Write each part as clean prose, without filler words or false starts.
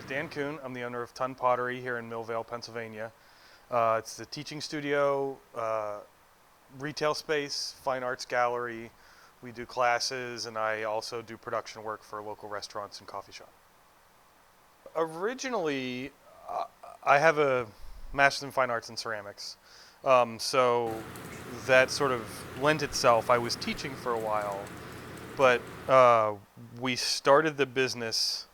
is Dan Kuhn. I'm the owner of Ton Pottery here in Millvale, Pennsylvania. It's the teaching studio, retail space, fine arts gallery. We do classes, and I also do production work for local restaurants and coffee shops. Originally, I have a master's in fine arts and ceramics, so that sort of lent itself. I was teaching for a while, but we started the business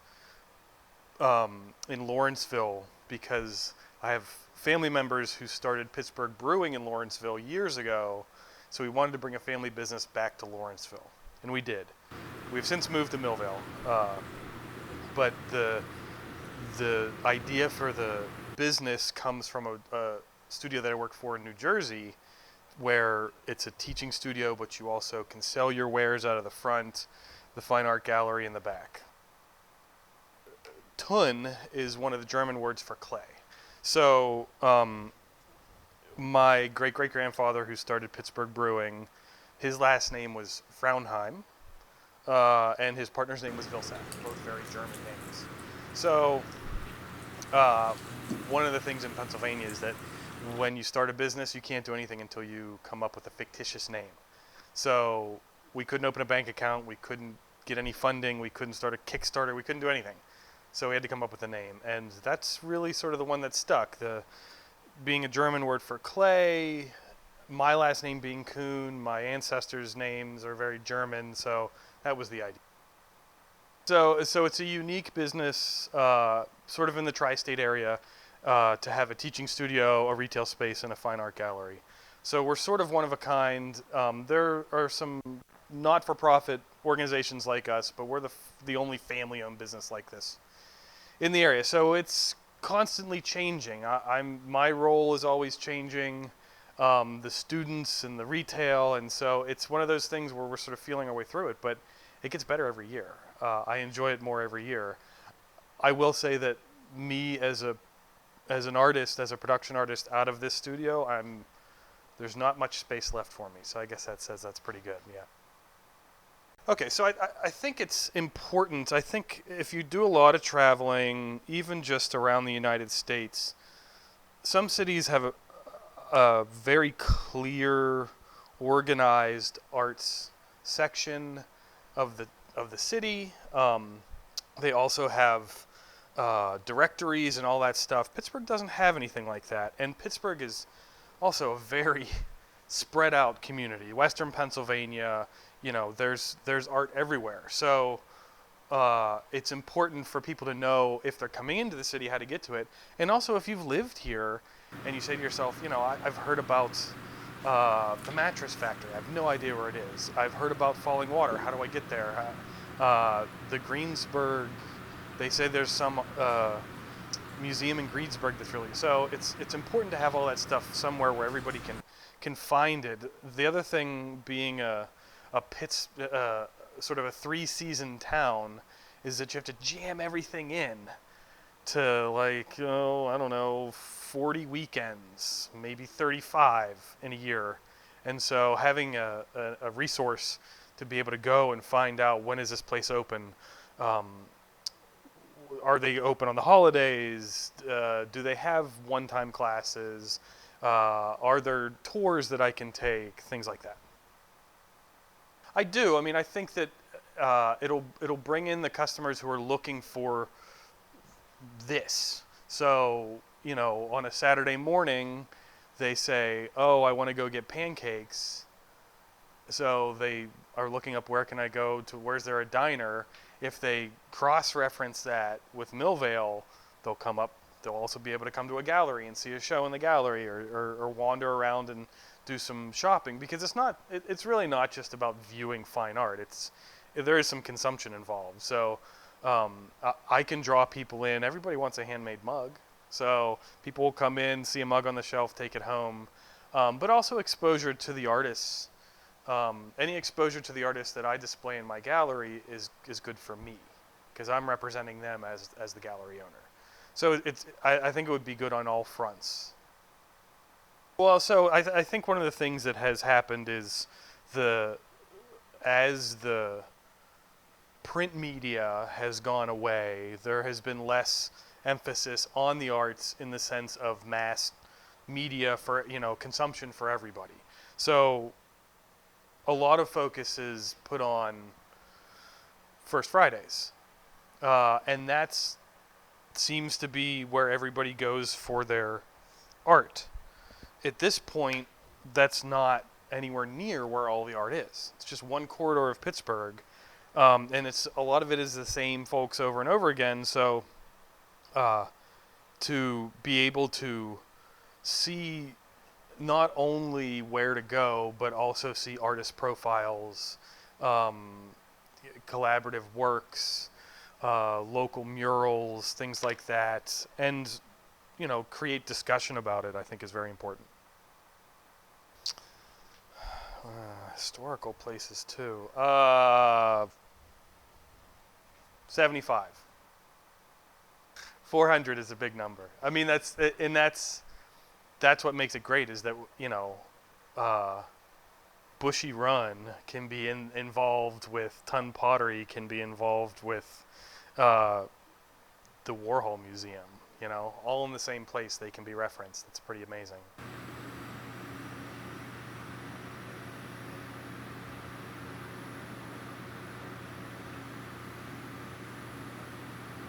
in Lawrenceville because I have family members who started Pittsburgh Brewing in Lawrenceville years ago, so we wanted to bring a family business back to Lawrenceville, and we did. We've since moved to Millvale, but the idea for the business comes from a studio that I work for in New Jersey, where it's a teaching studio, but you also can sell your wares out of the front, the fine art gallery in the back. Ton is one of the German words for clay. So my great-great-grandfather who started Pittsburgh Brewing, his last name was Fraunheim, and his partner's name was Vilsack, both very German names. So one of the things in Pennsylvania is that when you start a business, you can't do anything until you come up with a fictitious name. So we couldn't open a bank account, we couldn't get any funding, we couldn't start a Kickstarter, we couldn't do anything. So we had to come up with a name, and that's really sort of the one that stuck. The being a German word for clay, my last name being Kuhn, my ancestors' names are very German, so that was the idea. So it's a unique business, sort of in the tri-state area, to have a teaching studio, a retail space, and a fine art gallery. So we're sort of one of a kind. There are some not-for-profit organizations like us, but we're the only family-owned business like this in the area. So it's constantly changing. My role is always changing, the students and the retail, and so it's one of those things where we're sort of feeling our way through it, but it gets better every year. I enjoy it more every year. I will say that me as an artist, as a production artist out of this studio, there's not much space left for me, so I guess that says that's pretty good, yeah. Okay, so I think it's important. I think if you do a lot of traveling, even just around the United States, some cities have a very clear, organized arts section of the city. They also have directories and all that stuff. Pittsburgh doesn't have anything like that, and Pittsburgh is also a very spread out community. Western Pennsylvania, there's art everywhere. So it's important for people to know if they're coming into the city how to get to it. And also if you've lived here and you say to yourself, I've heard about the mattress factory. I have no idea where it is. I've heard about Falling Water. How do I get there? The Greensburg, they say there's some museum in Greensburg that's really, so it's important to have all that stuff somewhere where everybody can find it. The other thing being a sort of a 3-season town is that you have to jam everything in to I don't know, 40 weekends, maybe 35 in a year. And so having a resource to be able to go and find out when is this place open, are they open on the holidays, do they have one-time classes, are there tours that I can take, things like that. I do. I mean, I think that it'll bring in the customers who are looking for this. So, on a Saturday morning, they say, oh, I want to go get pancakes. So they are looking up where can I go to, where's there a diner. If they cross-reference that with Millvale, they'll also be able to come to a gallery and see a show in the gallery or wander around and do some shopping, because it's really not just about viewing fine art. There is some consumption involved. So I can draw people in. Everybody wants a handmade mug. So people will come in, see a mug on the shelf, take it home. But also exposure to the artists. Any exposure to the artists that I display in my gallery is good for me, because I'm representing them as the gallery owner. So I think it would be good on all fronts. Well, so I think one of the things that has happened is as the print media has gone away. There has been less emphasis on the arts in the sense of mass media for, consumption for everybody. So a lot of focus is put on First Fridays, and that's seems to be where everybody goes for their art. At this point, that's not anywhere near where all the art is. It's just one corridor of Pittsburgh, and it's a lot of it is the same folks over and over again. So to be able to see not only where to go, but also see artist profiles, collaborative works, local murals, things like that, and create discussion about it, I think is very important. Historical places too. 75. 400 is a big number. I mean, that's what makes it great, is that Bushy Run can be involved with Ton Pottery, can be involved with the Warhol Museum. All in the same place, they can be referenced. It's pretty amazing.